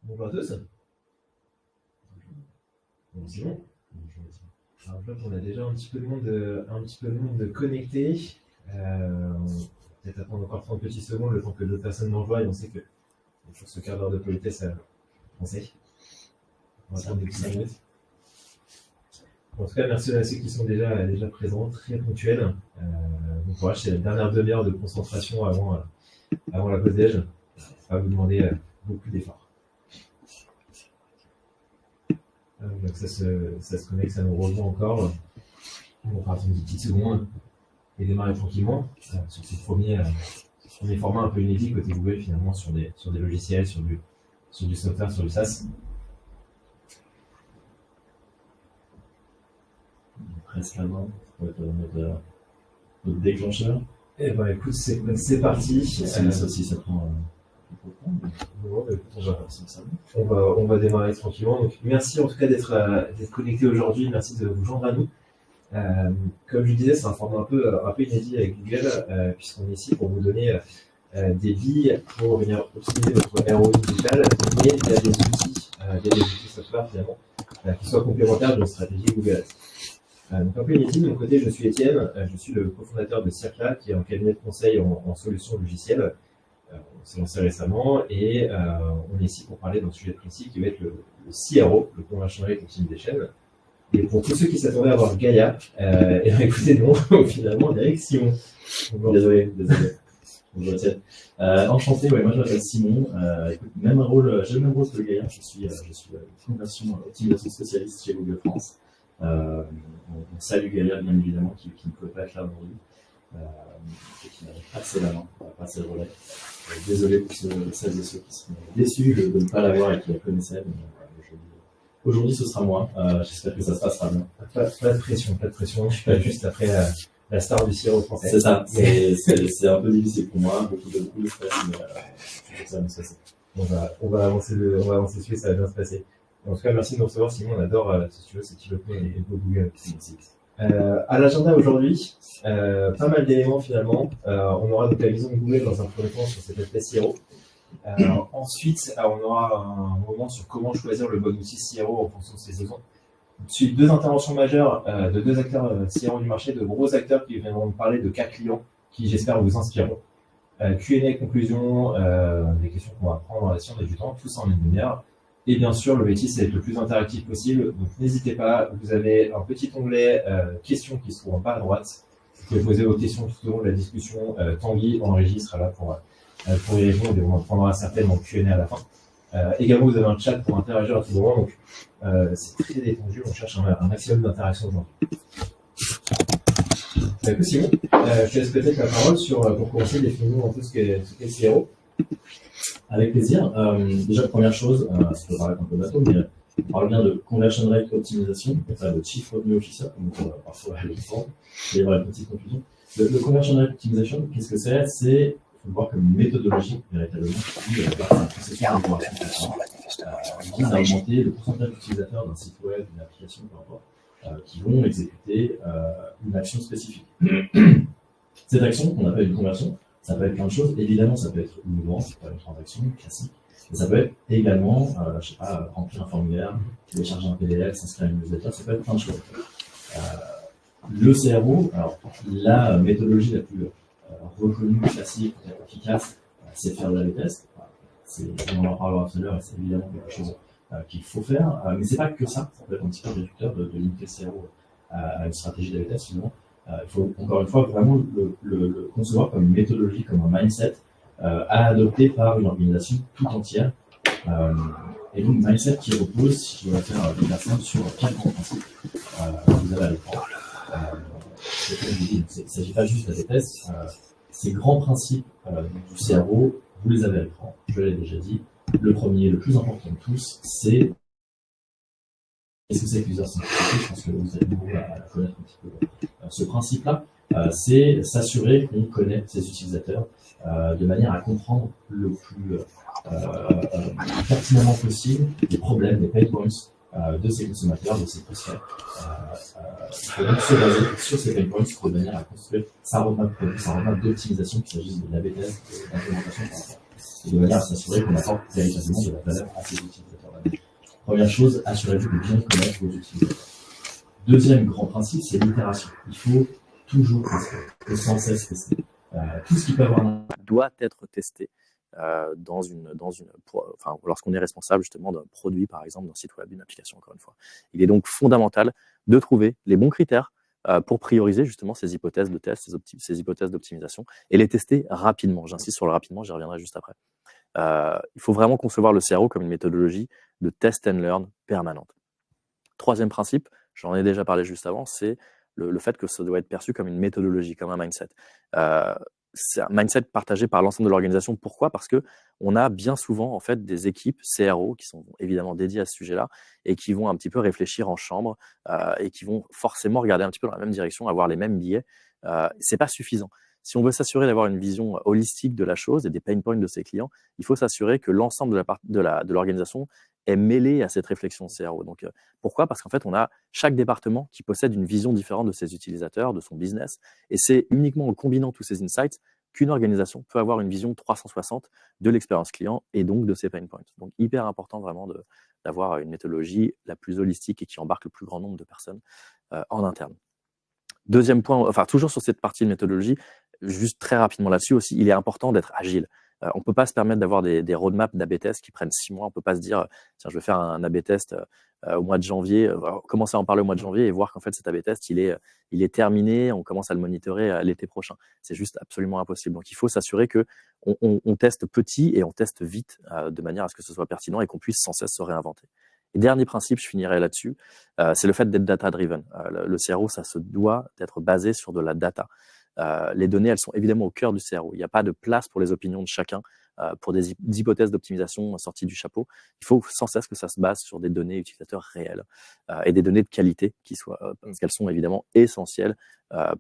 Bonjour à tous. Bon, c'est bon. Alors, je vois qu'on a déjà un petit peu de monde connecté. Peut-être attendre encore 30 petites secondes le temps que d'autres personnes nous rejoignent. On sait que il faut ce quart d'heure de politesse français. On va attendre des petites minutes. En tout cas, merci à ceux qui sont déjà présents, très ponctuels. Bon courage, c'est la dernière demi-heure de concentration avant la pause déj. Ça va vous demander beaucoup d'efforts. Donc ça se connecte, ça nous rejoint encore. On va attendre une petite seconde et démarrer tranquillement sur ce premier format un peu inédit côté Google finalement sur des logiciels, sur du software, sur du SaaS. Presque la main pour être notre déclencheur. Eh ben écoute, c'est parti. Ça aussi, ça prend on va démarrer tranquillement. Donc merci en tout cas d'être connecté aujourd'hui. Merci de vous joindre à nous. Comme je disais, c'est un format un peu inédit avec Google, puisqu'on est ici pour vous donner des billes pour venir optimiser votre ROI digital, mais il y a des outils software finalement qui soient complémentaires d'une stratégie Google Ads. Donc un peu inédit, de mon côté, je suis Étienne, je suis le cofondateur de Circla, qui est un cabinet de conseil en solutions logicielles. On s'est lancé récemment et on est ici pour parler d'un sujet précis qui va être le CRO, le Conversion Rate Optimization. Et pour tous ceux qui s'attendaient à voir Gaïa, et bien écoutez, non, finalement, Eric Simon. Désolé. Bonjour Étienne. Enchanté, ouais, moi je m'appelle Simon. Écoute, j'ai le même rôle que Gaïa. Je suis conversion optimisation spécialiste chez Google France. On salue Gaïa, bien évidemment, qui ne pouvait pas être là aujourd'hui. Et qui n'avait pas passé la main, pas passé le relais. Désolé pour celles et ceux qui sont déçus de ne pas l'avoir et qui la connaissaient. Aujourd'hui, ce sera moi. J'espère que ça se passera bien. Pas de pression. Je suis pas juste après la star du CRO français. C'est ça. C'est un peu difficile pour moi. Beaucoup de stress, mais ça va bien se passer. On va avancer dessus, ça va bien se passer. En tout cas, merci de nous recevoir. Simon, on adore ce pilotement et le Google. À l'agenda aujourd'hui, pas mal d'éléments finalement. On aura donc la vision de Google dans un premier temps sur cet aspect CRO. Ensuite, on aura un moment sur comment choisir le bon outil CRO en fonction de ses besoins. Ensuite, deux interventions majeures de deux acteurs CRO du marché, de gros acteurs qui viendront nous parler de cas clients qui, j'espère, vous inspireront. Q&A, conclusion, des questions qu'on va prendre si on a du temps, tout ça en une demi-heure. Et bien sûr, l'objectif, c'est d'être le plus interactif possible. Donc, n'hésitez pas, vous avez un petit onglet questions qui se trouve en bas à droite. Vous pouvez poser vos questions tout au long de la discussion. Tanguy, en régie, sera là pour y répondre et on en prendra certainement Q&A à la fin. Également, vous avez un chat pour interagir à tout moment. Donc, c'est très détendu. On cherche un maximum d'interaction aujourd'hui. Écoute, Simon, je te laisse peut-être la parole pour commencer, définir un peu ce qu'est le CRO. Avec plaisir. Déjà, première chose, ça peut paraître un peu bateau, mais on parle bien de conversion rate optimisation, et pas de chief revenue officer, comme on peut parfois le prendre. Il y aura une petite conclusion. Le conversion rate optimisation, qu'est-ce que c'est? C'est, il faut le voir comme une méthodologie, véritablement, qui un processus d'amélioration vise à augmenter le pourcentage d'utilisateurs d'un site web, d'une application, peu importe, qui vont exécuter une action spécifique. Cette action, qu'on appelle une conversion, ça peut être plein de choses. Évidemment, ça peut être une vente, ça peut être une transaction classique. Mais ça peut être également, je sais pas, remplir un formulaire, télécharger un PDF, s'inscrire à une newsletter, ça peut être plein de choses. Le CRO, alors, la méthodologie la plus reconnue, classique, peut-être efficace, c'est de faire de la test. On en parlera tout à l'heure et c'est évidemment quelque chose qu'il faut faire. Mais c'est pas que ça. Ça peut être un petit peu réducteur de limiter le CRO à une stratégie de test, finalement. Il faut encore une fois vraiment le concevoir comme une méthodologie, comme un mindset à adopter par une organisation tout entière. Et donc, un mindset qui repose, si je dois faire des personnes, sur quatre grands principes que vous avez à l'écran. Il ne s'agit pas juste de la tests. Ces grands principes du CRO, vous les avez à l'écran. Je l'ai déjà dit. Le premier, le plus important de tous, c'est qu'est-ce que c'est que l'user centricity? Je pense que vous allez nouveau à connaître un petit peu ce principe-là. C'est s'assurer qu'on connaît ses utilisateurs de manière à comprendre le plus pertinemment possible les problèmes, les pain points de ces consommateurs, de ces prospects. Il faut donc se baser sur ces pain points de manière à construire sa roadmap d'optimisation, qu'il s'agisse de l'AB test, d'implémentation, et de manière à s'assurer qu'on apporte véritablement de la valeur à ces utilisateurs-là. Première chose, assurez-vous de bien connaître vos utilisateurs. Deuxième grand principe, c'est l'itération. Il faut toujours tester, et sans cesse tester. Tout ce qui peut avoir un doit être testé lorsqu'on est responsable justement d'un produit, par exemple, d'un site web, d'une application, encore une fois. Il est donc fondamental de trouver les bons critères pour prioriser justement ces hypothèses de test, ces hypothèses d'optimisation et les tester rapidement. J'insiste sur le rapidement, j'y reviendrai juste après. Il faut vraiment concevoir le CRO comme une méthodologie de test and learn permanente. Troisième principe, j'en ai déjà parlé juste avant, c'est le fait que ça doit être perçu comme une méthodologie, comme un mindset. C'est un mindset partagé par l'ensemble de l'organisation. Pourquoi ? Parce que on a bien souvent en fait des équipes CRO qui sont évidemment dédiées à ce sujet-là et qui vont un petit peu réfléchir en chambre et qui vont forcément regarder un petit peu dans la même direction, avoir les mêmes biais. C'est pas suffisant. Si on veut s'assurer d'avoir une vision holistique de la chose et des pain points de ses clients, il faut s'assurer que l'ensemble de l'organisation est mêlé à cette réflexion CRO. Donc, pourquoi ? Parce qu'en fait, on a chaque département qui possède une vision différente de ses utilisateurs, de son business. Et c'est uniquement en combinant tous ces insights qu'une organisation peut avoir une vision 360 de l'expérience client et donc de ses pain points. Donc, hyper important vraiment d'avoir une méthodologie la plus holistique et qui embarque le plus grand nombre de personnes en interne. Deuxième point, enfin toujours sur cette partie de méthodologie, juste très rapidement là-dessus aussi, il est important d'être agile. On ne peut pas se permettre d'avoir des roadmaps d'A/B test qui prennent 6 mois. On ne peut pas se dire, tiens, je vais faire un A/B test au mois de janvier, commencer à en parler au mois de janvier et voir qu'en fait cet A/B test, il est terminé, on commence à le monitorer l'été prochain. C'est juste absolument impossible. Donc il faut s'assurer que on teste petit et on teste vite de manière à ce que ce soit pertinent et qu'on puisse sans cesse se réinventer. Et dernier principe, je finirai là-dessus, c'est le fait d'être data-driven. Le CRO, ça se doit d'être basé sur de la data. Les données, elles sont évidemment au cœur du CRO. Il n'y a pas de place pour les opinions de chacun, pour des hypothèses d'optimisation sorties du chapeau. Il faut sans cesse que ça se base sur des données utilisateurs réelles et des données de qualité parce qu'elles sont évidemment essentielles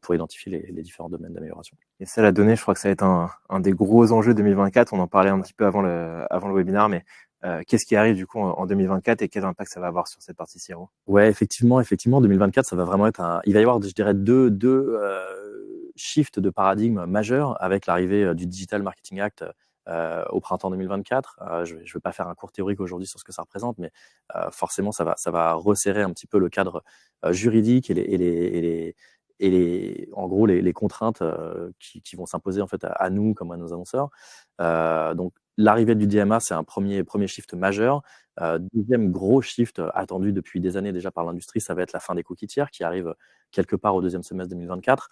pour identifier les différents domaines d'amélioration. Et ça, la donnée, je crois que ça va être un des gros enjeux 2024. On en parlait un petit peu avant le webinaire, mais qu'est-ce qui arrive du coup en 2024 et quel impact ça va avoir sur cette partie CRO? Ouais, effectivement, 2024, ça va vraiment être il va y avoir, je dirais, deux shifts de paradigme majeurs avec l'arrivée du Digital Marketing Act au printemps 2024. Je vais pas faire un cours théorique aujourd'hui sur ce que ça représente, mais forcément, ça va resserrer un petit peu le cadre juridique et en gros les contraintes qui vont s'imposer en fait à nous comme à nos annonceurs. Donc l'arrivée du DMA, c'est un premier shift majeur. Deuxième gros shift attendu depuis des années déjà par l'industrie, ça va être la fin des cookies tiers qui arrive quelque part au deuxième semestre 2024.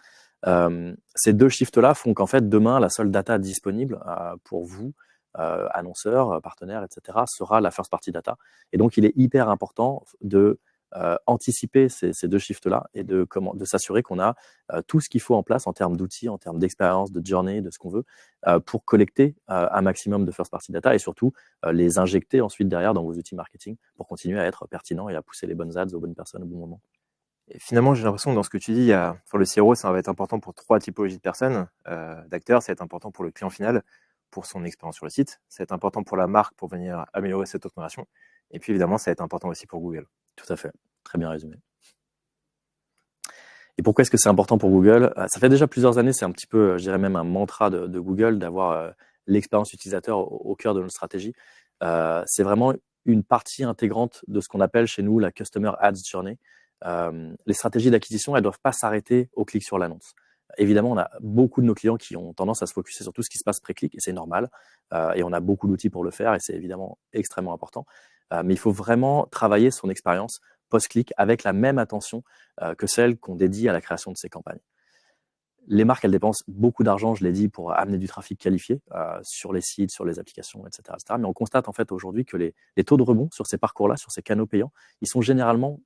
Ces deux shifts-là font qu'en fait demain, la seule data disponible pour vous, annonceurs, partenaires, etc., sera la first party data. Et donc il est hyper important de anticiper ces deux shifts-là et de s'assurer qu'on a tout ce qu'il faut en place en termes d'outils, en termes d'expérience, de journey, de ce qu'on veut, pour collecter un maximum de first-party data et surtout les injecter ensuite derrière dans vos outils marketing pour continuer à être pertinent et à pousser les bonnes ads aux bonnes personnes au bon moment. Et finalement, j'ai l'impression que dans ce que tu dis, le CRO, ça va être important pour 3 typologies de personnes, d'acteurs. Ça va être important pour le client final, pour son expérience sur le site. Ça va être important pour la marque pour venir améliorer cette opération. Et puis évidemment, ça va être important aussi pour Google. Tout à fait, très bien résumé. Et pourquoi est-ce que c'est important pour Google ? Ça fait déjà plusieurs années, c'est un petit peu, je dirais même un mantra de Google d'avoir l'expérience utilisateur au cœur de notre stratégie. C'est vraiment une partie intégrante de ce qu'on appelle chez nous la Customer Ads Journey. Les stratégies d'acquisition, elles ne doivent pas s'arrêter au clic sur l'annonce. Évidemment, on a beaucoup de nos clients qui ont tendance à se focuser sur tout ce qui se passe pré-clic et c'est normal. Et on a beaucoup d'outils pour le faire et c'est évidemment extrêmement important. Mais il faut vraiment travailler son expérience post-clic avec la même attention que celle qu'on dédie à la création de ces campagnes. Les marques, elles dépensent beaucoup d'argent, je l'ai dit, pour amener du trafic qualifié sur les sites, sur les applications, etc. Mais on constate en fait aujourd'hui que les taux de rebond sur ces parcours-là, sur ces canaux payants, ils sont généralement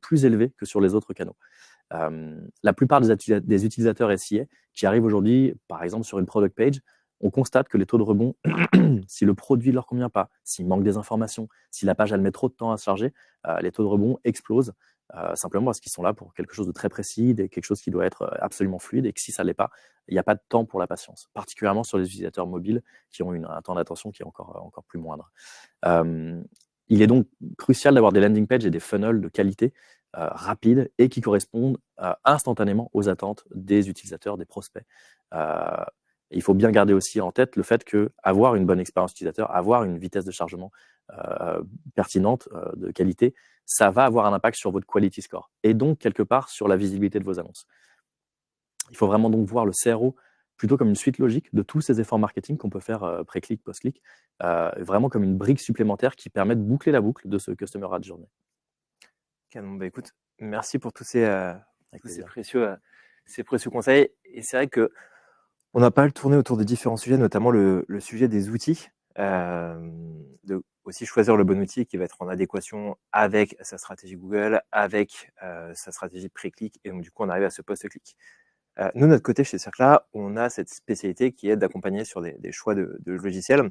plus élevés que sur les autres canaux. La plupart des utilisateurs SIA qui arrivent aujourd'hui, par exemple, sur une product page, on constate que les taux de rebond, si le produit ne leur convient pas, s'il manque des informations, si la page elle met trop de temps à se charger, les taux de rebond explosent simplement parce qu'ils sont là pour quelque chose de très précis, quelque chose qui doit être absolument fluide et que si ça ne l'est pas, il n'y a pas de temps pour la patience, particulièrement sur les utilisateurs mobiles qui ont un temps d'attention qui est encore plus moindre. Il est donc crucial d'avoir des landing pages et des funnels de qualité rapides et qui correspondent instantanément aux attentes des utilisateurs, des prospects. Et il faut bien garder aussi en tête le fait que avoir une bonne expérience utilisateur, avoir une vitesse de chargement pertinente, de qualité, ça va avoir un impact sur votre quality score et donc quelque part sur la visibilité de vos annonces. Il faut vraiment donc voir le CRO plutôt comme une suite logique de tous ces efforts marketing qu'on peut faire pré-click, post-click, vraiment comme une brique supplémentaire qui permet de boucler la boucle de ce Customer Ad Journey. Canon, bah écoute, merci pour tous ces précieux conseils. Et c'est vrai que on a pas mal tourné autour de différents sujets, notamment le sujet des outils, de aussi choisir le bon outil qui va être en adéquation avec sa stratégie Google, avec sa stratégie pré-click, et donc du coup on arrive à ce post-click. Nous, de notre côté, chez Circla, on a cette spécialité qui est d'accompagner sur des choix de logiciels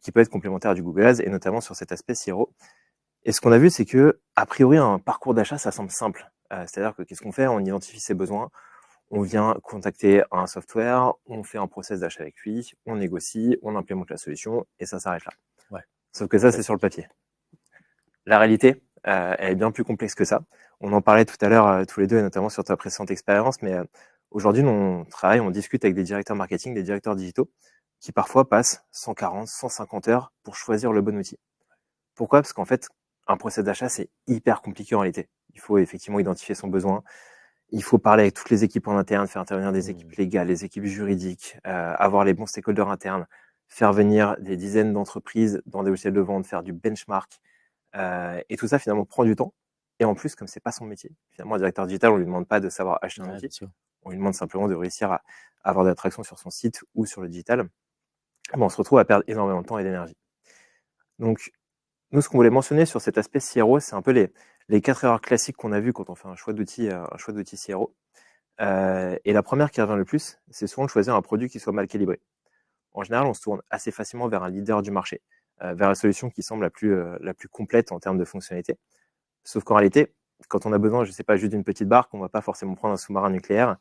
qui peut être complémentaire du Google Ads, et notamment sur cet aspect CRO. Et ce qu'on a vu, c'est que, a priori, un parcours d'achat, ça semble simple. C'est-à-dire que qu'est-ce qu'on fait? On identifie ses besoins, on vient contacter un software, on fait un process d'achat avec lui, on négocie, on implémente la solution, et ça s'arrête là. Ouais. Sauf que ça, c'est sur le papier. La réalité, elle est bien plus complexe que ça. On en parlait tout à l'heure, tous les deux, et notamment sur ta précédente expérience, mais aujourd'hui, on travaille, on discute avec des directeurs marketing, des directeurs digitaux, qui parfois passent 140, 150 heures pour choisir le bon outil. Pourquoi? Parce qu'en fait, un process d'achat, c'est hyper compliqué en réalité. Il faut effectivement identifier son besoin. Il faut parler avec toutes les équipes en interne, faire intervenir des équipes légales, les équipes juridiques, avoir les bons stakeholders internes, faire venir des dizaines d'entreprises dans des logiciels de vente, faire du benchmark. Et tout ça, finalement, prend du temps. Et en plus, comme c'est pas son métier, finalement, un directeur digital, on lui demande pas de savoir acheter un outil. On lui demande simplement de réussir à avoir de l'attraction sur son site ou sur le digital. Bon, on se retrouve à perdre énormément de temps et d'énergie. Donc, nous, ce qu'on voulait mentionner sur cet aspect CRO, c'est un peu les 4 erreurs classiques qu'on a vues quand on fait un choix d'outil CRO. Et la première qui revient le plus, c'est souvent de choisir un produit qui soit mal calibré. En général, on se tourne assez facilement vers un leader du marché, vers la solution qui semble la plus complète en termes de fonctionnalité. Sauf qu'en réalité, quand on a besoin, je sais pas, juste d'une petite barque, on va pas forcément prendre un sous-marin nucléaire.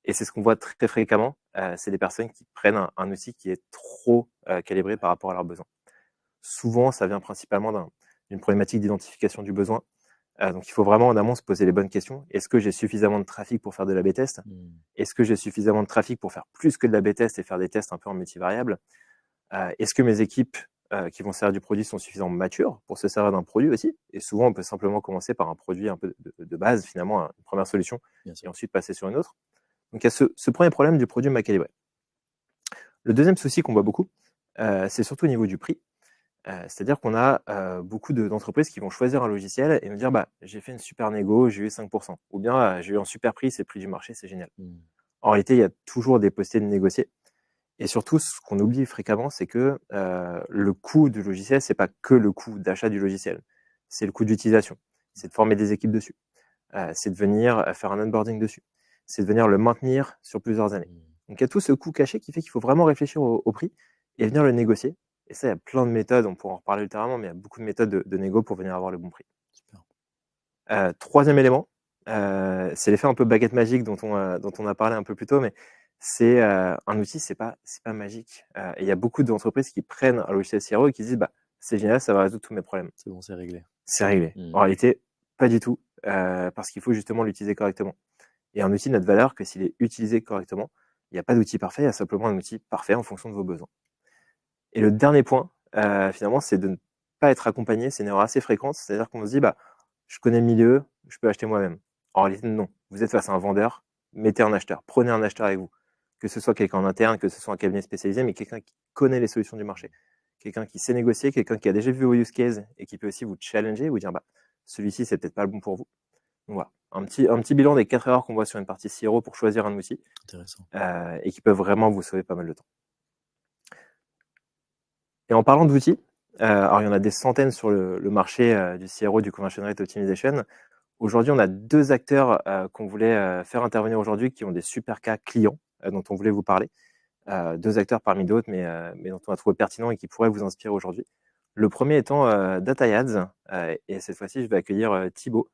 Et c'est ce qu'on voit très fréquemment, c'est des personnes qui prennent un outil qui est trop calibré par rapport à leurs besoins. Souvent, ça vient principalement d'une problématique d'identification du besoin. Donc, il faut vraiment en amont se poser les bonnes questions. Est-ce que j'ai suffisamment de trafic pour faire de l'A/B test? Est-ce que j'ai suffisamment de trafic pour faire plus que de l'A/B test et faire des tests un peu en multivariable? Est-ce que mes équipes qui vont servir du produit sont suffisamment matures pour se servir d'un produit aussi? Et souvent, on peut simplement commencer par un produit un peu de base, finalement, une première solution, et ensuite passer sur une autre. Donc, il y a ce premier problème du produit mal calibré. Le deuxième souci qu'on voit beaucoup, c'est surtout au niveau du prix. C'est-à-dire qu'on a beaucoup d'entreprises qui vont choisir un logiciel et nous dire bah, j'ai fait une super négo, j'ai eu 5%. Ou bien j'ai eu un super prix, c'est le prix du marché, c'est génial. En réalité, il y a toujours des possibilités de négocier. Et surtout, ce qu'on oublie fréquemment, c'est que le coût du logiciel, c'est pas que le coût d'achat du logiciel. C'est le coût d'utilisation. C'est de former des équipes dessus. C'est de venir faire un onboarding dessus. C'est de venir le maintenir sur plusieurs années. Donc il y a tout ce coût caché qui fait qu'il faut vraiment réfléchir au prix et venir le négocier. Et ça, il y a plein de méthodes, on pourra en reparler ultérieurement, mais il y a beaucoup de méthodes de négo pour venir avoir le bon prix. Troisième élément, c'est l'effet un peu baguette magique dont on a parlé un peu plus tôt, mais c'est un outil, c'est pas magique. Et il y a beaucoup d'entreprises qui prennent un logiciel CRO et qui se disent bah, c'est génial, ça va résoudre tous mes problèmes. C'est bon, c'est réglé. C'est réglé. En réalité, pas du tout, parce qu'il faut justement l'utiliser correctement. Et un outil n'a de valeur que s'il est utilisé correctement. Il n'y a pas d'outil parfait, il y a simplement un outil parfait en fonction de vos besoins. Et le dernier point, finalement, c'est de ne pas être accompagné. C'est une erreur assez fréquente. C'est-à-dire qu'on se dit, bah, je connais le milieu, je peux acheter moi-même. En réalité, non. Vous êtes face à un vendeur, mettez un acheteur. Prenez un acheteur avec vous. Que ce soit quelqu'un en interne, que ce soit un cabinet spécialisé, mais quelqu'un qui connaît les solutions du marché. Quelqu'un qui sait négocier, quelqu'un qui a déjà vu vos use cases et qui peut aussi vous challenger, vous dire, bah, celui-ci, c'est peut-être pas le bon pour vous. Donc voilà. Un petit bilan des 4 erreurs qu'on voit sur une partie CRO pour choisir un outil. Intéressant. Et qui peuvent vraiment vous sauver pas mal de temps. Et en parlant d'outils, alors il y en a des centaines sur le marché du CRO, du Conversion Rate Optimization. Aujourd'hui, on a 2 acteurs qu'on voulait faire intervenir aujourd'hui qui ont des super cas clients dont on voulait vous parler. 2 acteurs parmi d'autres, mais dont on a trouvé pertinent et qui pourraient vous inspirer aujourd'hui. Le premier étant DataYads, et cette fois-ci, je vais accueillir Thibaut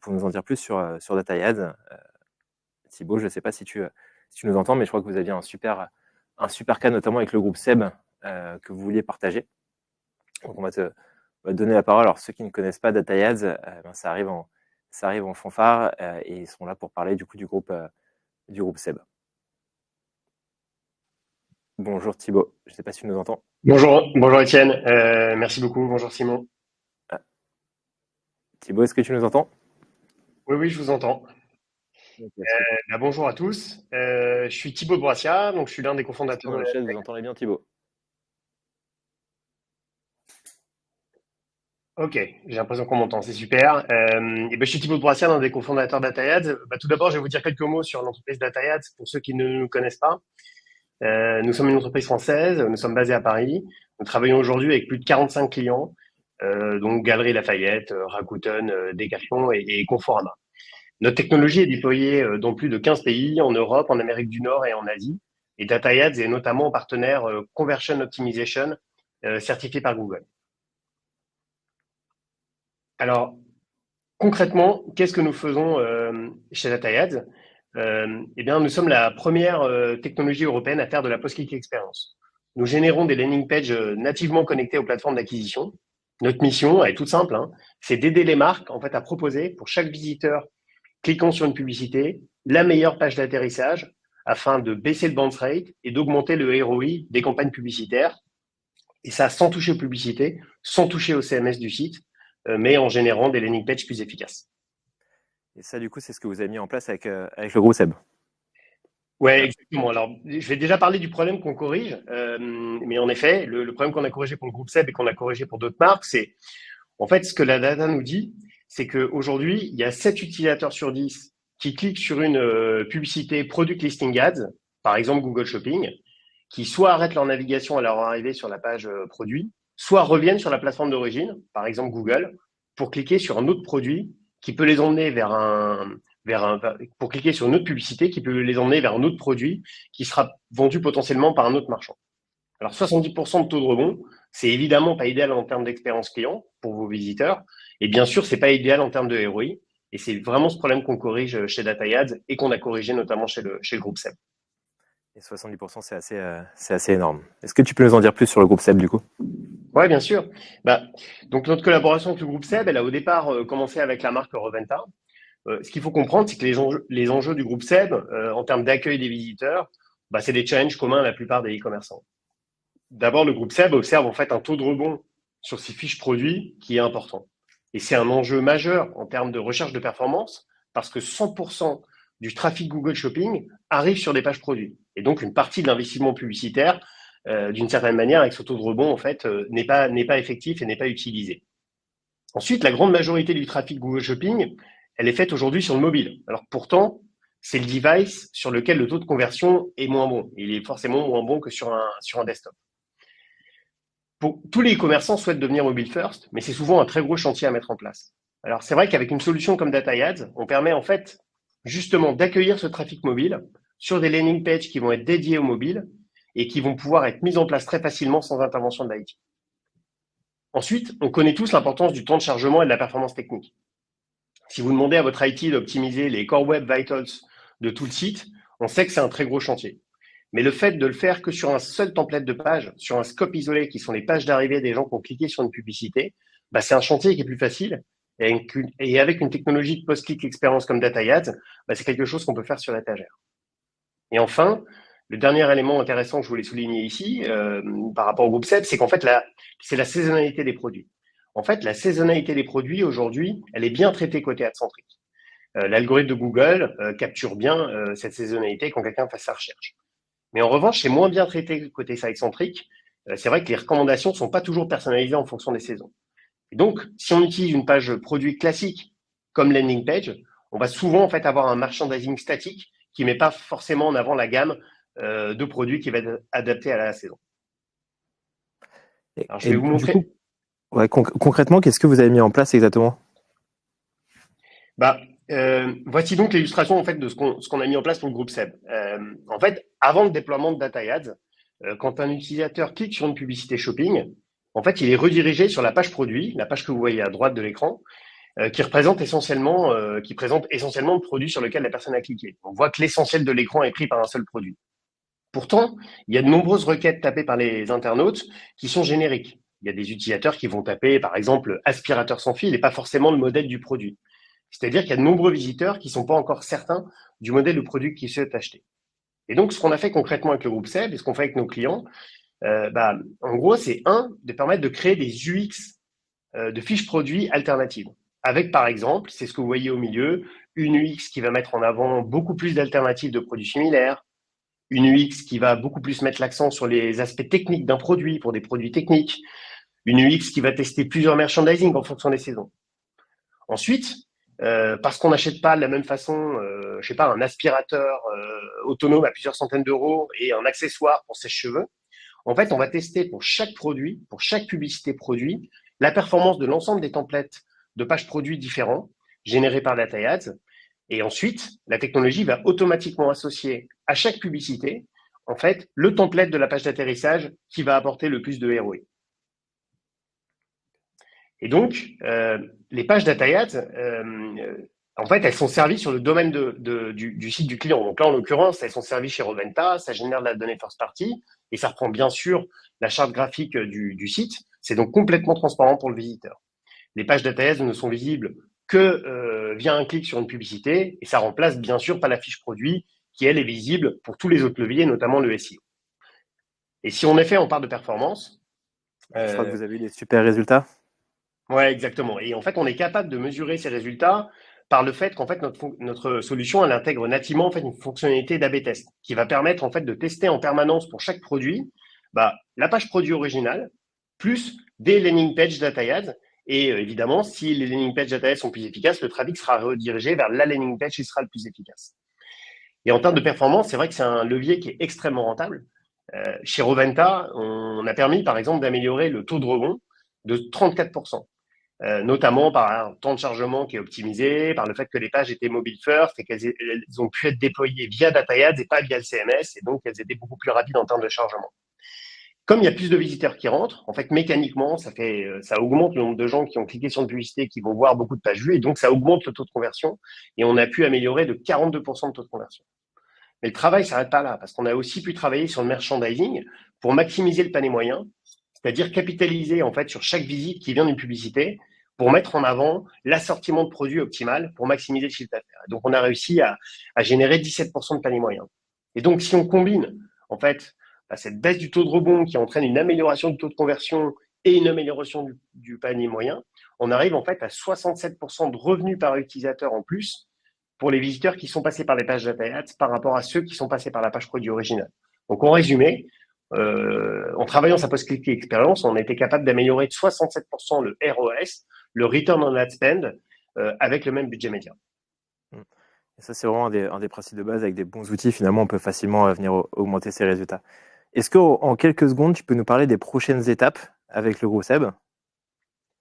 pour nous en dire plus sur DataYads. Thibaut, je ne sais pas si tu nous entends, mais je crois que vous aviez un super cas, notamment avec le groupe SEB, que vous vouliez partager. Donc on va te donner la parole. Alors ceux qui ne connaissent pas DataYads, ça arrive en fanfare et ils seront là pour parler du coup du groupe SEB. Bonjour Thibaut, je ne sais pas si tu nous entends. Bonjour Étienne, merci beaucoup. Bonjour Simon. Ah, Thibaut, est-ce que tu nous entends? Oui, je vous entends. Ok, super. Bonjour à tous. Je suis Thibaut de Broissia, donc je suis l'un des Est-ce que cofondateurs dans de le la chat, vous Tech. entendez bien Thibaut? Ok, j'ai l'impression qu'on m'entend, c'est super. Je suis Thibaut de Broissia, l'un des cofondateurs d'Atayad. Tout d'abord, je vais vous dire quelques mots sur l'entreprise d'Atayad pour ceux qui ne nous connaissent pas. Nous sommes une entreprise française, nous sommes basés à Paris. Nous travaillons aujourd'hui avec plus de 45 clients, donc Galeries Lafayette, Rakuten, Decathlon et Conforama. Notre technologie est déployée dans plus de 15 pays, en Europe, en Amérique du Nord et en Asie. Et DataYads est notamment partenaire Conversion Optimization certifié par Google. Alors, concrètement, qu'est-ce que nous faisons chez DataYads Nous sommes la première technologie européenne à faire de la post-click experience. Nous générons des landing pages nativement connectés aux plateformes d'acquisition. Notre mission, elle est toute simple, c'est d'aider les marques en fait à proposer pour chaque visiteur cliquant sur une publicité, la meilleure page d'atterrissage afin de baisser le bounce rate et d'augmenter le ROI des campagnes publicitaires. Et ça sans toucher aux publicités, sans toucher au CMS du site, mais en générant des landing pages plus efficaces. Et ça, du coup, c'est ce que vous avez mis en place avec le groupe Seb. Ouais, exactement. Alors, je vais déjà parler du problème qu'on corrige, mais en effet, le problème qu'on a corrigé pour le groupe Seb et qu'on a corrigé pour d'autres marques, c'est en fait ce que la data nous dit, c'est qu'aujourd'hui, il y a 7 utilisateurs sur 10 qui cliquent sur une publicité Product Listing Ads, par exemple Google Shopping, qui soit arrêtent leur navigation à leur arrivée sur la page produit, soit reviennent sur la plateforme d'origine, par exemple Google, pour cliquer sur un autre produit qui peut les emmener pour cliquer sur une autre publicité qui peut les emmener vers un autre produit qui sera vendu potentiellement par un autre marchand. Alors 70% de taux de rebond, c'est évidemment pas idéal en termes d'expérience client pour vos visiteurs, et bien sûr c'est pas idéal en termes de ROI, et c'est vraiment ce problème qu'on corrige chez DataYads et qu'on a corrigé notamment chez le groupe Seb. Et 70%, c'est assez énorme. Est-ce que tu peux nous en dire plus sur le groupe Seb, du coup? Ouais, bien sûr. Donc notre collaboration avec le groupe Seb, elle a au départ commencé avec la marque Reventa. Ce qu'il faut comprendre, c'est que les enjeux du groupe Seb, en termes d'accueil des visiteurs, c'est des challenges communs à la plupart des e-commerçants. D'abord, le groupe Seb observe en fait un taux de rebond sur ses fiches produits qui est important. Et c'est un enjeu majeur en termes de recherche de performance parce que 100% du trafic Google Shopping arrive sur des pages produits. Et donc, une partie de l'investissement publicitaire, d'une certaine manière, avec ce taux de rebond, en fait, n'est pas effectif et n'est pas utilisé. Ensuite, la grande majorité du trafic Google Shopping, elle est faite aujourd'hui sur le mobile. Alors pourtant, c'est le device sur lequel le taux de conversion est moins bon. Il est forcément moins bon que sur un desktop. Tous les e-commerçants souhaitent devenir mobile first, mais c'est souvent un très gros chantier à mettre en place. Alors c'est vrai qu'avec une solution comme DataYads, on permet en fait justement d'accueillir ce trafic mobile sur des landing pages qui vont être dédiés au mobile et qui vont pouvoir être mises en place très facilement sans intervention de l'IT. Ensuite, on connaît tous l'importance du temps de chargement et de la performance technique. Si vous demandez à votre IT d'optimiser les Core Web Vitals de tout le site, on sait que c'est un très gros chantier. Mais le fait de le faire que sur un seul template de page, sur un scope isolé qui sont les pages d'arrivée des gens qui ont cliqué sur une publicité, c'est un chantier qui est plus facile. Et avec une technologie de post-click expérience comme DataYads, c'est quelque chose qu'on peut faire sur l'étagère. Et enfin, le dernier élément intéressant que je voulais souligner ici, par rapport au groupe Seb, c'est qu'en fait, c'est la saisonnalité des produits. En fait, la saisonnalité des produits, aujourd'hui, elle est bien traitée côté ad-centrique. L'algorithme de Google capture bien cette saisonnalité quand quelqu'un fait sa recherche. Mais en revanche, c'est moins bien traité côté site-centrique. C'est vrai que les recommandations ne sont pas toujours personnalisées en fonction des saisons. Et donc, si on utilise une page produit classique comme landing page, on va souvent en fait avoir un merchandising statique qui ne met pas forcément en avant la gamme de produits qui va être adaptée à la saison. Alors, je vais vous montrer. Du coup, ouais, concrètement, qu'est-ce que vous avez mis en place exactement? Voici donc l'illustration en fait de ce qu'on a mis en place pour le groupe Seb. En fait, avant le déploiement de DataYads, quand un utilisateur clique sur une publicité shopping, en fait, il est redirigé sur la page produit, la page que vous voyez à droite de l'écran, qui présente essentiellement le produit sur lequel la personne a cliqué. On voit que l'essentiel de l'écran est pris par un seul produit. Pourtant, il y a de nombreuses requêtes tapées par les internautes qui sont génériques. Il y a des utilisateurs qui vont taper, par exemple, aspirateur sans fil et pas forcément le modèle du produit. C'est-à-dire qu'il y a de nombreux visiteurs qui ne sont pas encore certains du modèle de produit qu'ils souhaitent acheter. Et donc, ce qu'on a fait concrètement avec le groupe SEB et ce qu'on fait avec nos clients, en gros, c'est de permettre de créer des UX de fiches produits alternatives. Avec, par exemple, c'est ce que vous voyez au milieu, une UX qui va mettre en avant beaucoup plus d'alternatives de produits similaires, une UX qui va beaucoup plus mettre l'accent sur les aspects techniques d'un produit pour des produits techniques, une UX qui va tester plusieurs merchandising en fonction des saisons. Ensuite, parce qu'on n'achète pas de la même façon, je sais pas, un aspirateur autonome à plusieurs centaines d'euros et un accessoire pour sèche-cheveux, en fait, on va tester pour chaque produit, pour chaque publicité produit, la performance de l'ensemble des templates de pages produits différents générés par Data Ads. Et ensuite, la technologie va automatiquement associer à chaque publicité, en fait, le template de la page d'atterrissage qui va apporter le plus de ROI. Et donc, les pages Data Ads, en fait, elles sont servies sur le domaine du site du client. Donc là, en l'occurrence, elles sont servies chez Roventa, ça génère de la donnée first party et ça reprend bien sûr la charte graphique du site. C'est donc complètement transparent pour le visiteur. Les pages Data Ads ne sont visibles que via un clic sur une publicité et ça remplace bien sûr pas la fiche produit qui, elle, est visible pour tous les autres leviers, notamment le SEO. Et si en effet on parle de performance… Je crois que vous avez eu des super résultats. Ouais, exactement. Et en fait, on est capable de mesurer ces résultats par le fait qu'en fait notre solution elle intègre nativement en fait une fonctionnalité d'A/B test qui va permettre en fait de tester en permanence pour chaque produit la page produit originale plus des landing pages Data Ads et évidemment si les landing pages Data Ads sont plus efficaces, le trafic sera redirigé vers la landing page qui sera le plus efficace. Et en termes de performance, c'est vrai que c'est un levier qui est extrêmement rentable. Chez Roventa, on a permis par exemple d'améliorer le taux de rebond de 34%. Notamment par un temps de chargement qui est optimisé, par le fait que les pages étaient mobile first et qu'elles ont pu être déployées via Data Ads et pas via le CMS, et donc elles étaient beaucoup plus rapides en termes de chargement. Comme il y a plus de visiteurs qui rentrent, en fait, mécaniquement, ça augmente le nombre de gens qui ont cliqué sur une publicité, qui vont voir beaucoup de pages vues, et donc ça augmente le taux de conversion, et on a pu améliorer de 42% de taux de conversion. Mais le travail ne s'arrête pas là, parce qu'on a aussi pu travailler sur le merchandising pour maximiser le panier moyen, c'est-à-dire capitaliser en fait sur chaque visite qui vient d'une publicité pour mettre en avant l'assortiment de produits optimal pour maximiser le chiffre d'affaires. Donc, on a réussi à générer 17% de panier moyen. Et donc, si on combine en fait cette baisse du taux de rebond qui entraîne une amélioration du taux de conversion et une amélioration du panier moyen, on arrive en fait à 67% de revenus par utilisateur en plus pour les visiteurs qui sont passés par les pages Data Ads par rapport à ceux qui sont passés par la page produit originale. Donc, en résumé, en travaillant sa post-click expérience, on a été capable d'améliorer de 67% le ROS, le return on ad spend, avec le même budget média. Et ça, c'est vraiment un des principes de base. Avec des bons outils, finalement, on peut facilement venir augmenter ses résultats. Est-ce qu'en quelques secondes, tu peux nous parler des prochaines étapes avec le groupe SEB?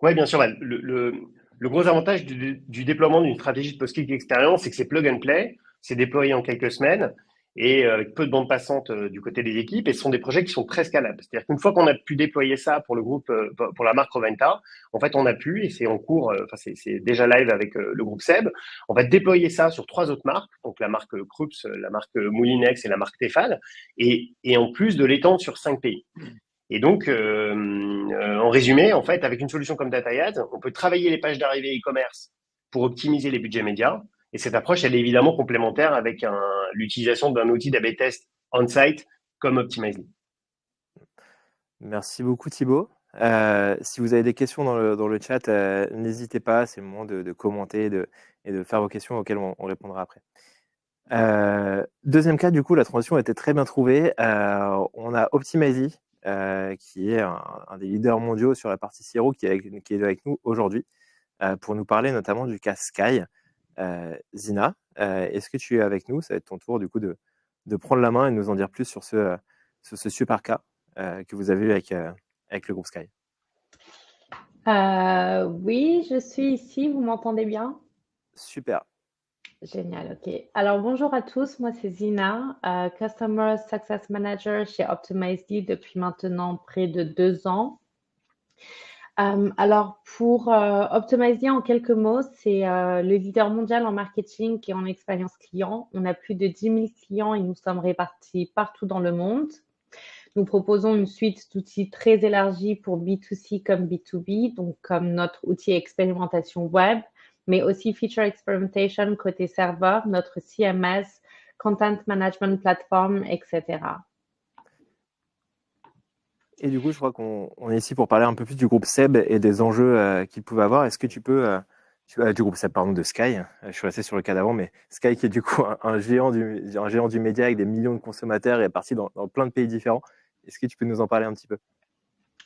Oui, bien sûr. Le gros avantage du déploiement d'une stratégie de post-click expérience, c'est que c'est plug and play, c'est déployé en quelques semaines et avec peu de bande passante du côté des équipes, et ce sont des projets qui sont très scalables. C'est-à-dire qu'une fois qu'on a pu déployer ça pour le groupe, pour la marque Roventa, en fait, on a pu, et c'est en cours, c'est déjà live avec le groupe SEB, on va déployer ça sur 3 autres marques, donc la marque Krups, la marque Moulinex et la marque Tefal, et en plus de l'étendre sur 5 pays. Et donc, en résumé, en fait, avec une solution comme Data Ads, on peut travailler les pages d'arrivée e-commerce pour optimiser les budgets médias. Et cette approche, elle est évidemment complémentaire avec l'utilisation d'un outil d'A/B test on-site comme Optimizely. Merci beaucoup Thibaut. Si vous avez des questions dans le chat, n'hésitez pas, c'est le moment de commenter et de faire vos questions auxquelles on répondra après. Deuxième cas, du coup, la transition a été très bien trouvée. On a Optimizely, qui est un des leaders mondiaux sur la partie CRO, qui est avec nous aujourd'hui pour nous parler notamment du cas Sky. Zina, est-ce que tu es avec nous? Ça va être ton tour du coup de prendre la main et de nous en dire plus sur ce super cas que vous avez eu avec le groupe Sky. Oui, je suis ici. Vous m'entendez bien? Super. Génial, ok. Alors, bonjour à tous. Moi, c'est Zina, Customer Success Manager chez Optimizely depuis maintenant près de 2 ans. Alors, pour Optimizely, en quelques mots, c'est le leader mondial en marketing et en expérience client. On a plus de 10 000 clients et nous sommes répartis partout dans le monde. Nous proposons une suite d'outils très élargie pour B2C comme B2B, donc comme notre outil expérimentation web, mais aussi Feature Experimentation côté serveur, notre CMS, content management platform, etc. Et du coup, je crois qu'on est ici pour parler un peu plus du groupe SEB et des enjeux qu'il pouvait avoir. Est-ce que tu peux, du groupe SEB, pardon, de Sky, je suis resté sur le cas d'avant, mais Sky qui est du coup un géant du média avec des millions de consommateurs et est parti dans plein de pays différents. Est-ce que tu peux nous en parler un petit peu?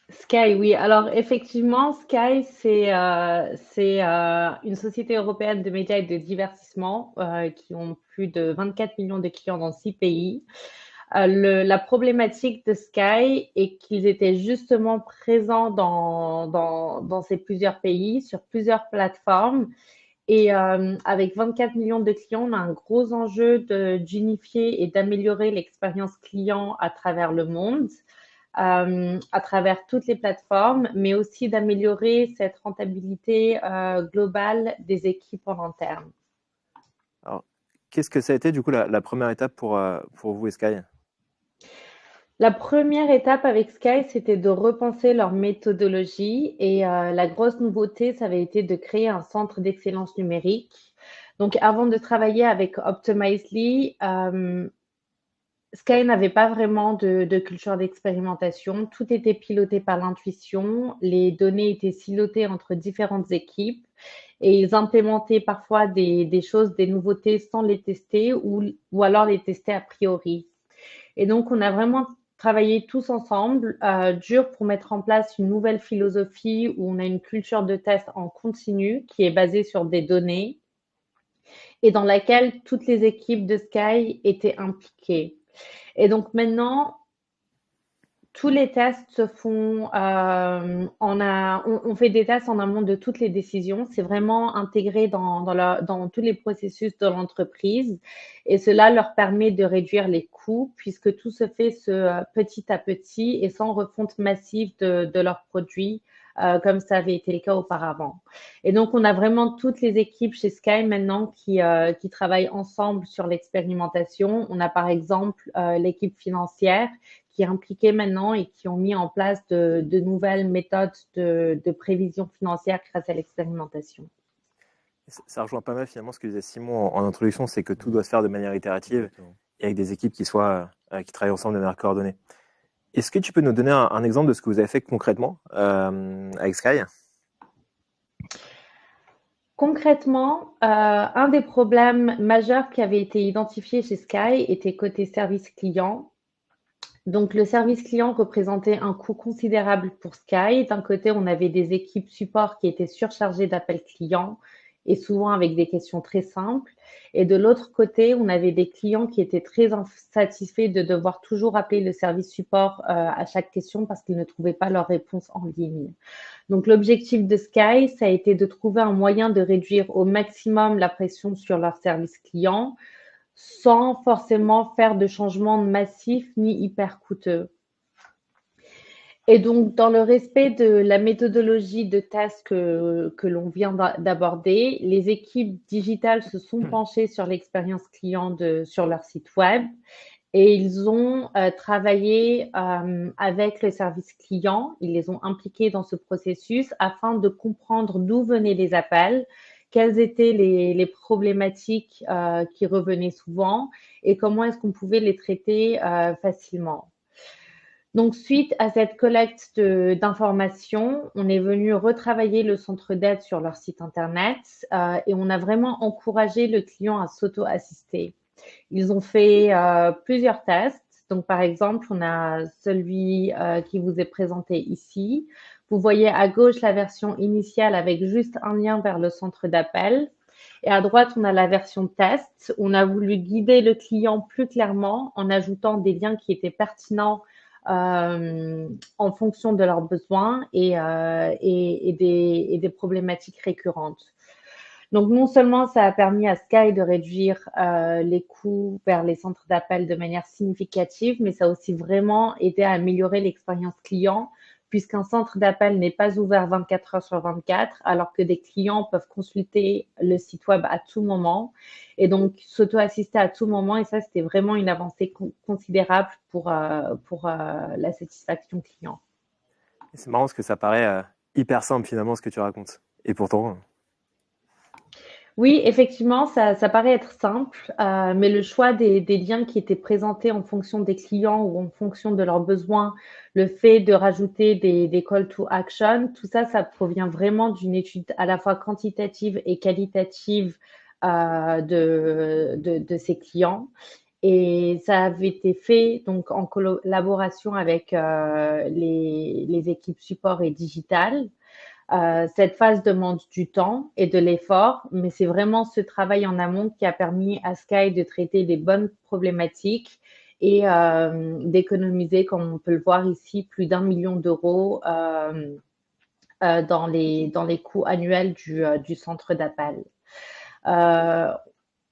Sky, oui. Alors effectivement, Sky, c'est une société européenne de médias et de divertissement qui ont plus de 24 millions de clients dans 6 pays. La problématique de Sky est qu'ils étaient justement présents dans ces plusieurs pays, sur plusieurs plateformes. Et avec 24 millions de clients, on a un gros enjeu d'unifier et d'améliorer l'expérience client à travers le monde, à travers toutes les plateformes, mais aussi d'améliorer cette rentabilité globale des équipes en interne. Alors, qu'est-ce que ça a été du coup la première étape pour vous et Sky? La première étape avec Sky, c'était de repenser leur méthodologie et la grosse nouveauté, ça avait été de créer un centre d'excellence numérique. Donc, avant de travailler avec Optimizely, Sky n'avait pas vraiment de culture d'expérimentation. Tout était piloté par l'intuition. Les données étaient silotées entre différentes équipes et ils implémentaient parfois des choses, des nouveautés sans les tester ou alors les tester a priori. Et donc, on a vraiment travaillé tous ensemble, dur pour mettre en place une nouvelle philosophie où on a une culture de test en continu qui est basée sur des données et dans laquelle toutes les équipes de Sky étaient impliquées. Et donc maintenant, tous les tests se font, on fait des tests en amont de toutes les décisions. C'est vraiment intégré dans tous les processus de l'entreprise et cela leur permet de réduire les coûts puisque tout se fait petit à petit et sans refonte massive de leurs produits comme ça avait été le cas auparavant. Et donc, on a vraiment toutes les équipes chez Sky maintenant qui travaillent ensemble sur l'expérimentation. On a par exemple l'équipe financière qui est impliquée maintenant et qui ont mis en place de nouvelles méthodes de prévision financière grâce à l'expérimentation. Ça rejoint pas mal finalement ce que disait Simon en introduction, c'est que tout doit se faire de manière itérative et avec des équipes qui travaillent ensemble de manière coordonnée. Est-ce que tu peux nous donner un exemple de ce que vous avez fait concrètement avec Sky? Concrètement, un des problèmes majeurs qui avait été identifié chez Sky était côté service client. Donc, le service client représentait un coût considérable pour Sky. D'un côté, on avait des équipes support qui étaient surchargées d'appels clients et souvent avec des questions très simples. Et de l'autre côté, on avait des clients qui étaient très insatisfaits de devoir toujours appeler le service support à chaque question parce qu'ils ne trouvaient pas leur réponse en ligne. Donc, l'objectif de Sky, ça a été de trouver un moyen de réduire au maximum la pression sur leur service client sans forcément faire de changements massifs ni hyper coûteux. Et donc, dans le respect de la méthodologie de test que l'on vient d'aborder, les équipes digitales se sont penchées sur l'expérience client sur leur site web et ils ont travaillé avec le service client. Ils les ont impliqués dans ce processus afin de comprendre d'où venaient les appels, quelles étaient les problématiques qui revenaient souvent et comment est-ce qu'on pouvait les traiter facilement. Donc, suite à cette collecte d'informations, on est venu retravailler le centre d'aide sur leur site internet et on a vraiment encouragé le client à s'auto-assister. Ils ont fait plusieurs tests. Donc, par exemple, on a celui qui vous est présenté ici. Vous voyez à gauche la version initiale avec juste un lien vers le centre d'appel. Et à droite, on a la version test. On a voulu guider le client plus clairement en ajoutant des liens qui étaient pertinents en fonction de leurs besoins et des problématiques récurrentes. Donc, non seulement ça a permis à Sky de réduire les coûts vers les centres d'appel de manière significative, mais ça a aussi vraiment aidé à améliorer l'expérience client, puisqu'un centre d'appel n'est pas ouvert 24 heures sur 24, alors que des clients peuvent consulter le site web à tout moment et donc s'auto-assister à tout moment. Et ça, c'était vraiment une avancée considérable pour la satisfaction client. C'est marrant parce que ça paraît hyper simple finalement ce que tu racontes. Et pourtant… Oui, effectivement, ça paraît être simple, mais le choix des liens qui étaient présentés en fonction des clients ou en fonction de leurs besoins, le fait de rajouter des call to action, tout ça, ça provient vraiment d'une étude à la fois quantitative et qualitative de ces clients. Et ça avait été fait donc en collaboration avec les équipes support et digital. Cette phase demande du temps et de l'effort, mais c'est vraiment ce travail en amont qui a permis à Sky de traiter les bonnes problématiques et d'économiser, comme on peut le voir ici, plus d'1 million d'euros dans les coûts annuels du centre d'appel. Euh,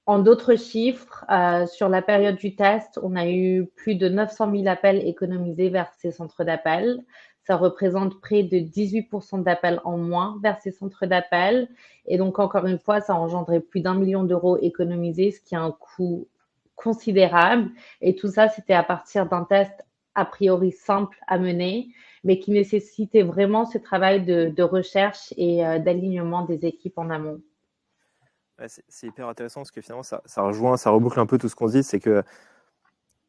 En d'autres chiffres, sur la période du test, on a eu plus de 900 000 appels économisés vers ces centres d'appel. Ça représente près de 18% d'appels en moins vers ces centres d'appel. Et donc, encore une fois, ça a engendré plus d'1 million d'euros économisés, ce qui a un coût considérable. Et tout ça, c'était à partir d'un test a priori simple à mener, mais qui nécessitait vraiment ce travail de recherche et d'alignement des équipes en amont. Ouais, c'est hyper intéressant parce que finalement, ça reboucle un peu tout ce qu'on se dit, c'est que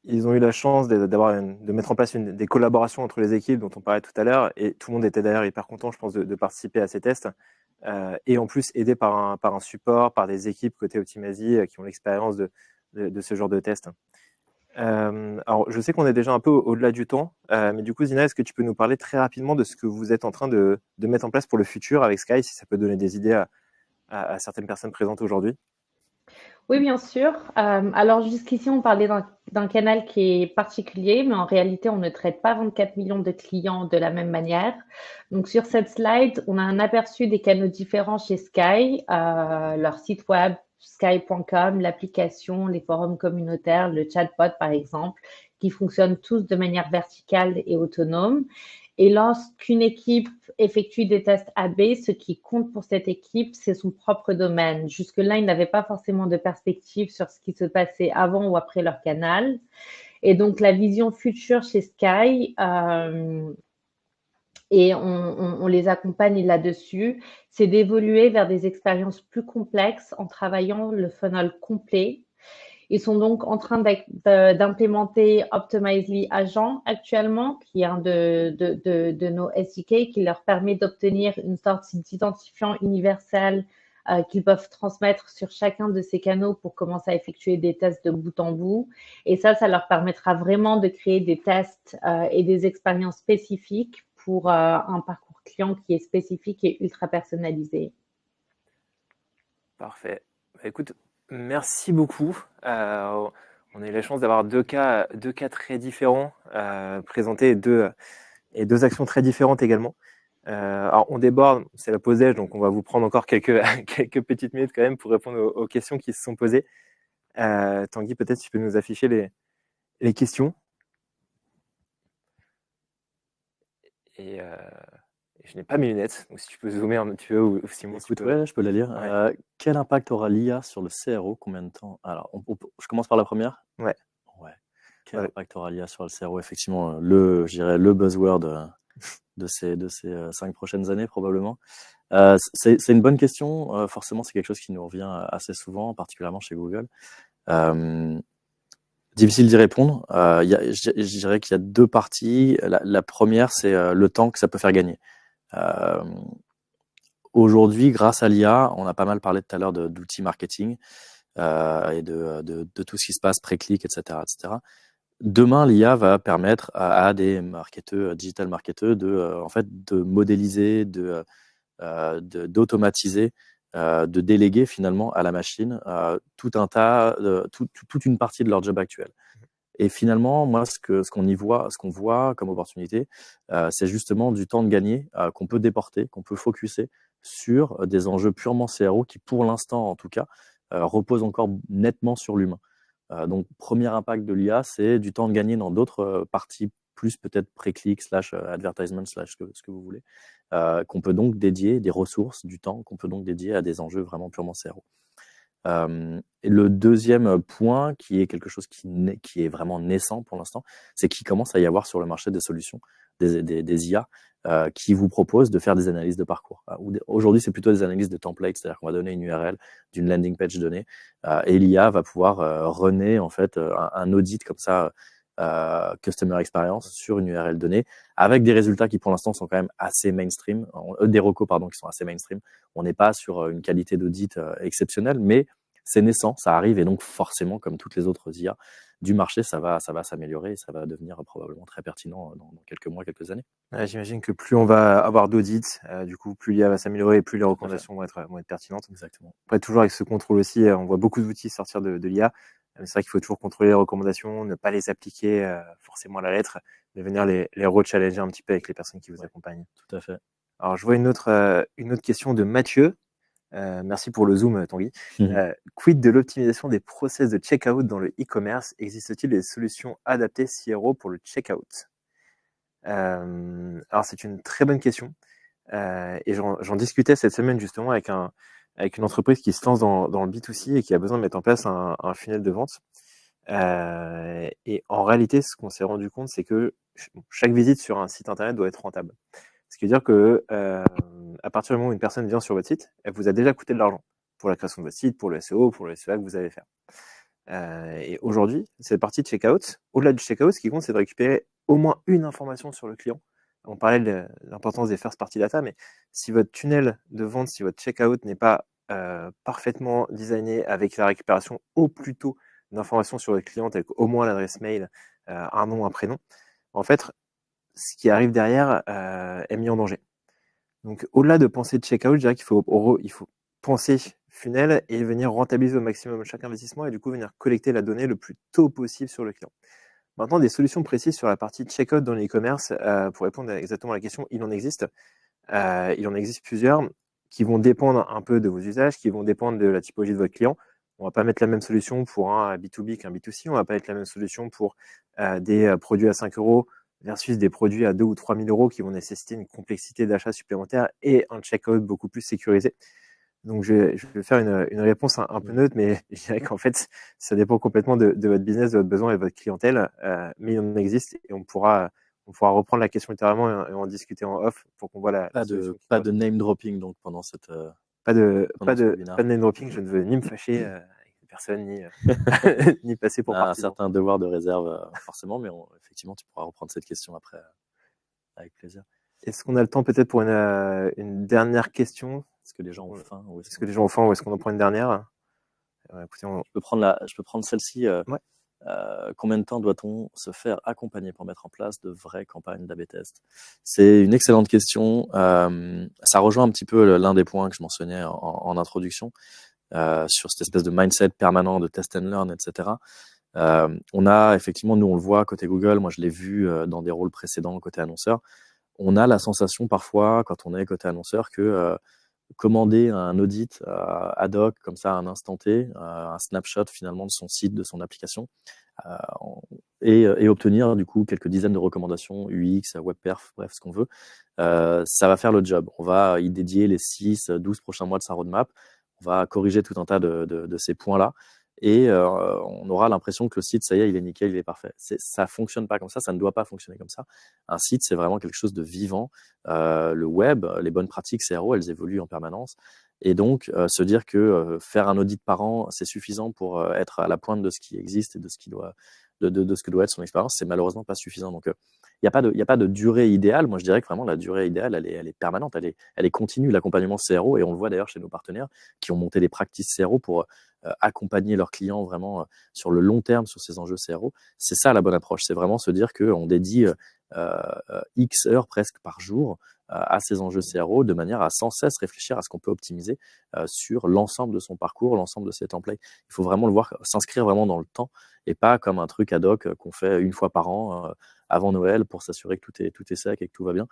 ils ont eu la chance de mettre en place des collaborations entre les équipes dont on parlait tout à l'heure, et tout le monde était d'ailleurs hyper content, je pense, de participer à ces tests, et en plus aidé par un support, par des équipes côté Optimazy qui ont l'expérience de ce genre de tests. Alors, je sais qu'on est déjà un peu au-delà du temps, mais du coup, Zina, est-ce que tu peux nous parler très rapidement de ce que vous êtes en train de mettre en place pour le futur avec Sky, si ça peut donner des idées à certaines personnes présentes aujourd'hui? Oui, bien sûr. Alors jusqu'ici, on parlait d'un canal qui est particulier, mais en réalité, on ne traite pas 24 millions de clients de la même manière. Donc sur cette slide, on a un aperçu des canaux différents chez Sky, leur site web, sky.com, l'application, les forums communautaires, le chatbot par exemple, qui fonctionnent tous de manière verticale et autonome. Et lorsqu'une équipe effectue des tests AB, ce qui compte pour cette équipe, c'est son propre domaine. Jusque-là, ils n'avaient pas forcément de perspective sur ce qui se passait avant ou après leur canal. Et donc, la vision future chez Sky, et on les accompagne là-dessus, c'est d'évoluer vers des expériences plus complexes en travaillant le funnel complet. Ils sont donc en train d'implémenter Optimizely Agent actuellement, qui est un de nos SDK qui leur permet d'obtenir une sorte d'identifiant universel qu'ils peuvent transmettre sur chacun de ces canaux pour commencer à effectuer des tests de bout en bout. Et ça leur permettra vraiment de créer des tests et des expériences spécifiques pour un parcours client qui est spécifique et ultra personnalisé. Parfait. Bah, écoute, merci beaucoup. On a eu la chance d'avoir deux cas très différents présentés et deux actions très différentes également. Alors on déborde, c'est la pause déj, donc on va vous prendre encore quelques petites minutes quand même pour répondre aux questions qui se sont posées. Tanguy, peut-être tu peux nous afficher les questions. Et je n'ai pas mes lunettes, donc si tu peux zoomer un petit peu, ou Simon, Écoute, ouais, je peux la lire. Ouais. Quel impact aura l'IA sur le CRO? Combien de temps? Alors, je commence par la première. Ouais. Quel impact aura l'IA sur le CRO? Effectivement, je dirais le buzzword de ces 5 prochaines années, probablement. C'est une bonne question. Forcément, c'est quelque chose qui nous revient assez souvent, particulièrement chez Google. Difficile d'y répondre. Je dirais qu'il y a deux parties. La première, c'est le temps que ça peut faire gagner. Aujourd'hui, grâce à l'IA, on a pas mal parlé tout à l'heure d'outils marketing et de tout ce qui se passe pré-clic, etc., etc. Demain, l'IA va permettre à des marketeurs, digital marketeurs, de modéliser, d'automatiser, de déléguer finalement à la machine toute une partie de leur job actuel. Et finalement, moi, ce qu'on voit comme opportunité, c'est justement du temps de gagner qu'on peut déporter, qu'on peut focuser sur des enjeux purement CRO qui, pour l'instant en tout cas, reposent encore nettement sur l'humain. Donc, premier impact de l'IA, c'est du temps de gagner dans d'autres parties, plus peut-être pré-click / advertisement / ce que vous voulez, qu'on peut donc dédier des ressources, du temps qu'on peut donc dédier à des enjeux vraiment purement CRO. Et le deuxième point, qui est quelque chose qui est vraiment naissant pour l'instant, c'est qu'il commence à y avoir sur le marché des solutions, des IA, qui vous proposent de faire des analyses de parcours. Aujourd'hui, c'est plutôt des analyses de templates, c'est-à-dire qu'on va donner une URL d'une landing page donnée, et l'IA va pouvoir runner en fait un audit comme ça, customer experience sur une URL donnée, avec des résultats qui pour l'instant sont quand même assez mainstream, des recos pardon qui sont assez mainstream. On n'est pas sur une qualité d'audit exceptionnelle, mais c'est naissant, ça arrive, et donc forcément, comme toutes les autres IA du marché, ça va s'améliorer et ça va devenir probablement très pertinent dans quelques mois, quelques années. J'imagine que plus on va avoir d'audits, du coup, plus l'IA va s'améliorer et plus les recommandations vont être pertinentes. Exactement. Après, toujours avec ce contrôle aussi, on voit beaucoup d'outils sortir de l'IA. C'est vrai qu'il faut toujours contrôler les recommandations, ne pas les appliquer forcément à la lettre, mais venir les re-challenger un petit peu avec les personnes qui vous accompagnent. Tout à fait. Alors, je vois une autre question de Mathieu. Merci pour le zoom, Tanguy. Quid de l'optimisation des process de checkout dans le e-commerce? Existe-t-il des solutions adaptées CRO pour le checkout? Alors, c'est une très bonne question. Et j'en discutais cette semaine justement avec une entreprise qui se lance dans le B2C et qui a besoin de mettre en place un funnel de vente. Et en réalité, ce qu'on s'est rendu compte, c'est que chaque visite sur un site internet doit être rentable. Ce qui veut dire que à partir du moment où une personne vient sur votre site, elle vous a déjà coûté de l'argent pour la création de votre site, pour le SEO, pour le SEA que vous allez faire. Et aujourd'hui, cette partie de checkout, au-delà du checkout, ce qui compte, c'est de récupérer au moins une information sur le client. On parlait de l'importance des first party data, mais si votre tunnel de vente, si votre checkout n'est pas parfaitement designé avec la récupération au plus tôt d'informations sur le client, telles qu'au moins l'adresse mail, un nom, un prénom, en fait, ce qui arrive derrière est mis en danger. Donc, au-delà de penser de checkout, je dirais qu'il faut penser funnel et venir rentabiliser au maximum chaque investissement et du coup venir collecter la donnée le plus tôt possible sur le client. Maintenant, des solutions précises sur la partie checkout dans l'e-commerce, pour répondre exactement à la question, il en existe. Il en existe plusieurs qui vont dépendre un peu de vos usages, qui vont dépendre de la typologie de votre client. On va pas mettre la même solution pour un B2B qu'un B2C. On va pas mettre la même solution pour des produits à 5 € versus des produits à 2 ou 3 000 € qui vont nécessiter une complexité d'achat supplémentaire et un checkout beaucoup plus sécurisé. Donc, je vais faire une réponse un peu neutre, mais je dirais qu'en fait, ça dépend complètement de votre business, de votre besoin et de votre clientèle. Mais il en existe et on pourra reprendre la question littéralement et en discuter en off pour qu'on voit la solution. Pas de name dropping donc pendant cette pas de name dropping. Je ne veux ni me fâcher avec personne ni ni passer pour partisan. Un certain devoir de réserve forcément, mais effectivement, tu pourras reprendre cette question après avec plaisir. Est-ce qu'on a le temps peut-être pour une dernière question? Est-ce que les gens ont faim ou est-ce que les gens ont faim ou est-ce qu'on en prend une dernière? Écoutez, je peux prendre celle-ci. Ouais. Combien de temps doit-on se faire accompagner pour mettre en place de vraies campagnes d'A/B test? C'est une excellente question. Ça rejoint un petit peu l'un des points que je mentionnais en introduction sur cette espèce de mindset permanent de test and learn, etc. On a effectivement, nous on le voit côté Google, moi je l'ai vu dans des rôles précédents côté annonceur, on a la sensation parfois quand on est côté annonceur que commander un audit ad hoc comme ça à un instant T, un snapshot finalement de son site, de son application, et obtenir du coup quelques dizaines de recommandations UX, WebPerf, bref ce qu'on veut, ça va faire le job. On va y dédier les 6-12 prochains mois de sa roadmap, on va corriger tout un tas de ces points-là, et on aura l'impression que le site, ça y est, il est nickel, il est parfait. Ça fonctionne pas comme ça ne doit pas fonctionner comme ça. Un site, c'est vraiment quelque chose de vivant. Le web, les bonnes pratiques CRO, elles évoluent en permanence. Et donc, se dire que faire un audit par an, c'est suffisant pour être à la pointe de ce qui existe et de ce qui doit, de ce que doit être son expérience, c'est malheureusement pas suffisant. Donc, il n'y a pas de durée idéale. Moi, je dirais que vraiment la durée idéale, elle est permanente, elle est continue, l'accompagnement CRO. Et on le voit d'ailleurs chez nos partenaires qui ont monté des practices CRO pour accompagner leurs clients vraiment sur le long terme sur ces enjeux CRO. C'est ça la bonne approche. C'est vraiment se dire qu'on dédie X heures presque par jour à ces enjeux CRO de manière à sans cesse réfléchir à ce qu'on peut optimiser sur l'ensemble de son parcours, l'ensemble de ses templates. Il faut vraiment le voir s'inscrire vraiment dans le temps et pas comme un truc ad hoc qu'on fait une fois par an avant Noël pour s'assurer que tout est sec et que tout va bien.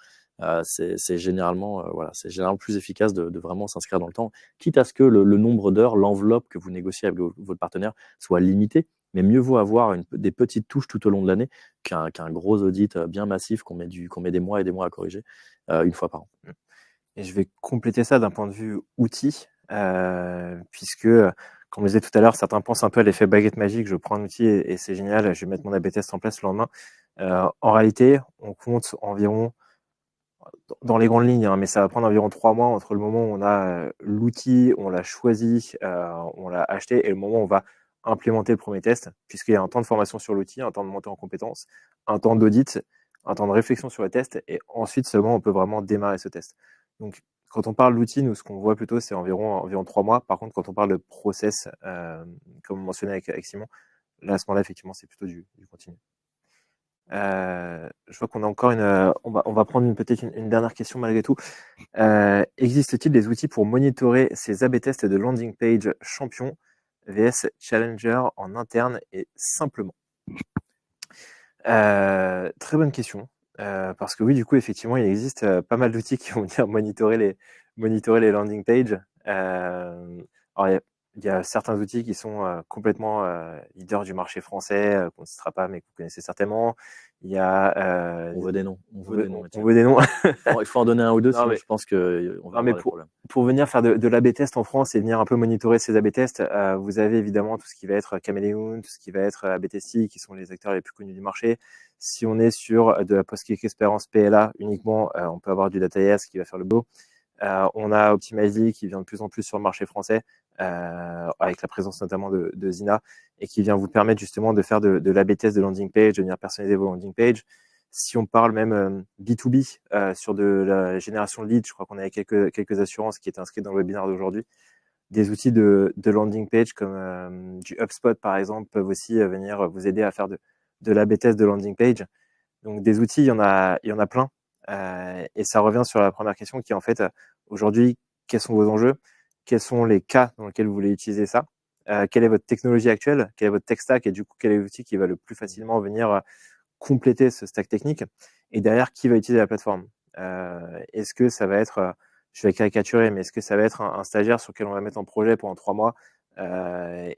C'est généralement c'est généralement plus efficace de vraiment s'inscrire dans le temps, quitte à ce que le nombre d'heures, l'enveloppe que vous négociez avec votre partenaire soit limitée. Mais mieux vaut avoir des petites touches tout au long de l'année qu'un gros audit bien massif qu'on met des mois et des mois à corriger une fois par an. Et je vais compléter ça d'un point de vue outil, puisque comme je disais tout à l'heure, certains pensent un peu à l'effet baguette magique. Je prends un outil et c'est génial, je vais mettre mon A/B test en place le lendemain. En réalité, on compte environ, dans les grandes lignes, hein, mais ça va prendre environ 3 mois entre le moment où on a l'outil, on l'a choisi, on l'a acheté, et le moment où on va implémenter le premier test, puisqu'il y a un temps de formation sur l'outil, un temps de montée en compétences, un temps d'audit, un temps de réflexion sur le test, et ensuite seulement on peut vraiment démarrer ce test. Donc, quand on parle d'outils, nous, ce qu'on voit plutôt, c'est environ 3 mois. Par contre, quand on parle de process, comme on mentionnait avec Simon, là, à ce moment-là, effectivement, c'est plutôt du continu. Je vois qu'on a encore on va prendre peut-être une dernière question malgré tout. Existe-t-il des outils pour monitorer ces A/B tests de landing page champion vs challenger en interne et simplement? Très bonne question. Parce que oui, du coup, effectivement, il existe pas mal d'outils qui vont venir monitorer les landing pages. Alors, il y a certains outils qui sont complètement leaders du marché français, qu'on ne citera pas, mais que vous connaissez certainement. Il y a, On veut des noms. on veut des noms. Il faut en donner un ou deux, Non, sinon mais- je pense qu'on va avoir des problèmes. Pour venir faire de l'A/B test en France et venir un peu monitorer ces A/B tests, vous avez évidemment tout ce qui va être Chameleon, tout ce qui va être A/B Testy, qui sont les acteurs les plus connus du marché. Si on est sur de la post-click experience PLA uniquement, on peut avoir du Data.IS qui va faire le beau. On a Optimizely qui vient de plus en plus sur le marché français, avec la présence notamment de Zina, et qui vient vous permettre justement de faire de l'A/B test de landing page, de venir personnaliser vos landing pages. Si on parle même B2B sur de la génération de leads, je crois qu'on avait quelques assurances qui étaient inscrites dans le webinaire d'aujourd'hui. Des outils de landing page comme du HubSpot par exemple peuvent aussi venir vous aider à faire de l'A/B test de landing page. Donc des outils, il y en a plein. Et ça revient sur la première question qui est en fait, aujourd'hui, quels sont vos enjeux? Quels sont les cas dans lesquels vous voulez utiliser ça? Quelle est votre technologie actuelle? Quel est votre tech stack? Et du coup, quel est l'outil qui va le plus facilement venir compléter ce stack technique? Et derrière, qui va utiliser la plateforme? Est-ce que ça va être, je vais caricaturer, mais est-ce que ça va être un stagiaire sur lequel on va mettre en projet pendant 3 mois?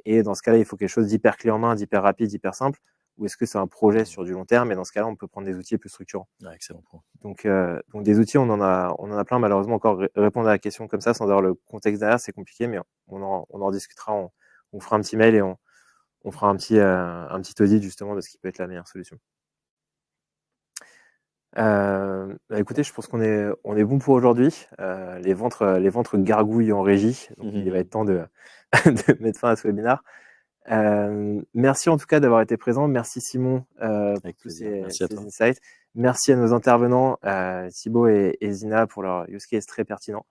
Et dans ce cas-là, il faut quelque chose d'hyper clé en main, d'hyper rapide, d'hyper simple. Ou est-ce que c'est un projet sur du long terme? Et dans ce cas-là, on peut prendre des outils plus structurants. Ouais, excellent point. Donc des outils, on en a plein. Malheureusement, encore répondre à la question comme ça sans avoir le contexte derrière, c'est compliqué, mais on en discutera. On fera un petit mail et on fera un petit audit justement de ce qui peut être la meilleure solution. Écoutez, je pense qu'on est bon pour aujourd'hui. Les ventres gargouillent en régie, donc il va être temps de mettre fin à ce webinaire. Merci en tout cas d'avoir été présent. Merci Simon pour tous ces insights. Merci à nos intervenants, Thibaut et Zina, pour leur use case très pertinent.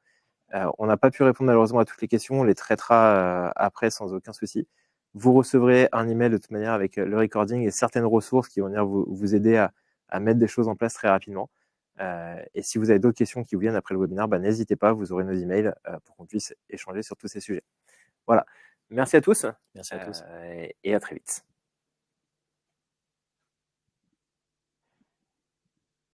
On n'a pas pu répondre malheureusement à toutes les questions. On les traitera après sans aucun souci. Vous recevrez un email de toute manière avec le recording et certaines ressources qui vont venir vous aider à mettre des choses en place très rapidement. Et si vous avez d'autres questions qui vous viennent après le webinaire, n'hésitez pas, vous aurez nos emails pour qu'on puisse échanger sur tous ces sujets. Voilà. Merci à tous. Merci à tous. Et à très vite.